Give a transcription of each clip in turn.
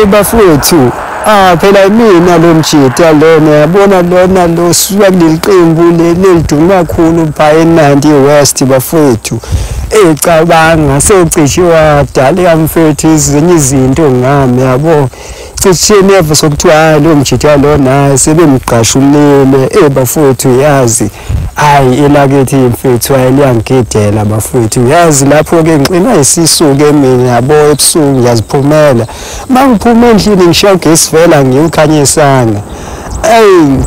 bafowethu phela mina lo mjita lona yabona lona lo suka kuliqembu leliduma kakhulu pha eNandi West bafowethu ecabanga secishe wadala yamfethu izinye izinto ngami yabo cishe neve sokuthiwa lo mjita lona sebemqashulele bafowethu yazi hayi elakithi mfethu ayeliyangidela bafowethu yazi lapho ke ngicina isisuke mina yabo ebusuku ngiyaziphumela mangiphuma endlini ngishaya ugesivela ngiyukhanyisana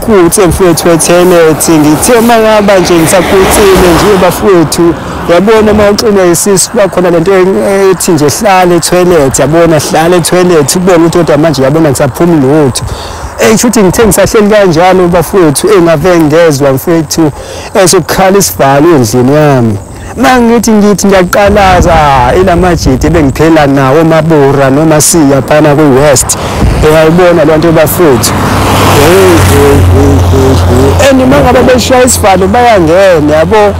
kuthi mfethu etoilet ngithe mangaba nje ngisakhuthile nje bafowethu yabona mawuxina isisu bakhona lento ethi nje hlala etoilet yabona hlala etoilet ubone ukuthi manje yabona ngisaphuma lutho shuthi ngithe ngisahleli kanjalo bafowethu engave ngezwe mfethu esokukhala isivalo endlini yami mangithi ngiyaqalaza elamajiti bengiphela nawo emabura noma siya phana kuWest eyayibona lento bafowethu mangabe beshaya isivalo bayangena yabo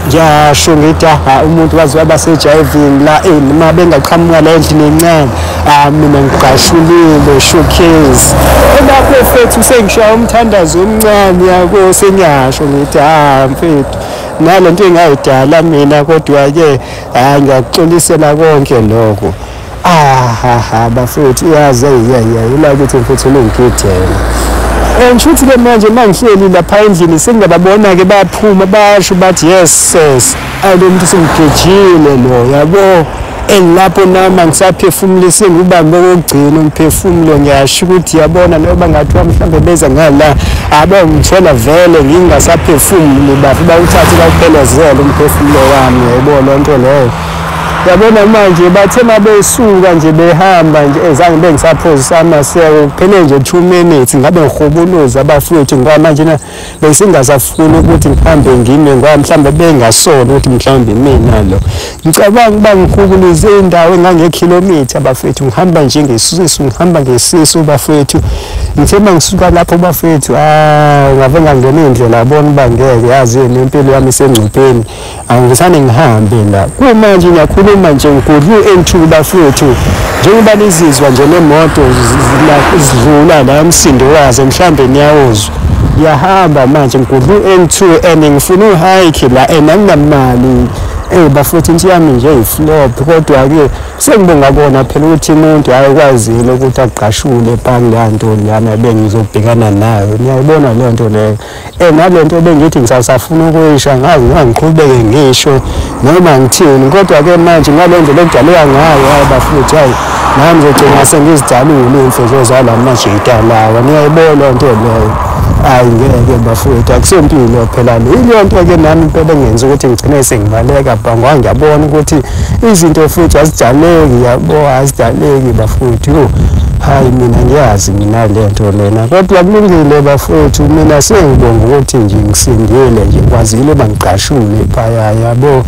ngiyasho ngithi umuntu waziwa basejiving la noma bengaqhamuka la endlini encane mina ngiqashulile showcase lapho mfethu sengishaya umthandazo omncane yako sengiyasho ngithi mfethu nalento engayidala mina kodwa ke ngiyaxolisela konke lokho bafethu yazi ila ukuthi mfethu lengidela ngishuthi ke manje mangihleli lapha endlini sengiyababona ke bayaphuma basho bathi yes sis lo muntu sengigejile lo yabo lapho nama ngisaphefumula sengubambe kokugcina umphefumulo ngiyasho ukuthi yabona noba ngathiwa mhlambe beza ngala ngithola vele ngingasaphefumuli bathi bawuthathe bawuphelezele umphefumulo wami yayibona lonto leyo yabona manje bathe mabesuka nje behamba nje ezange bengisaphozisa amaseko kuphele nje 2 minutes ngabe ngihobuluza abafowethu ngoba manje na besingasafuna ukuthi ngihambe ngime ngoba mhlambe bengasona ukuthi mhlambe mina lo ngicabanga ukuba ngikhubulize indawo engangekhilometer abafowethu ngihamba nje ngesisu ngihamba ngesisu bafowethu ngithe mangisuka lapho bafowethu ngave ngangena indlela yabona uba ngeke yazi nempilo yami isengcupheni angisane ngihambe la kumanje ngiyakhuluma nje ngikudlu N2 bafowethu njengoba nizizwa nje nemoto zidlula la umsindo wazo mhlambe niyawuzwa yahamba manje ngikudlu N2 and ngifuna uhike la anginamali bafowethu into yami nje iflop kodwa ke sengibonga bona phela ukuthi umuntu ayikwazile ukuthi aqashule phansi lanto lana bengizobhekana nayo niyayibona le nto leyo nalento bengithi ngisasafuna ukuyisha ngazi ngiqhubeke ngisho noma ngithini kodwa ke manje ngalendlela lokudaleka ngayo bafowethu nami ngizogcina sengizidalule imfezo zala majita lawa niyayibona le nto leyo ngeke bafowethu akusempilo phela le nto ke nami impela ngenza ukuthi ngigcine sengibaleka ngoba ngiyabona ukuthi izinto futhi azidaleki yabo azidaleki bafowethu hayi mina ngiyazi mina le nto lena kodwa kulungile bafowethu mina sengibonga ukuthi nje ngisindile nje kwazile bangiqashule phaya yabo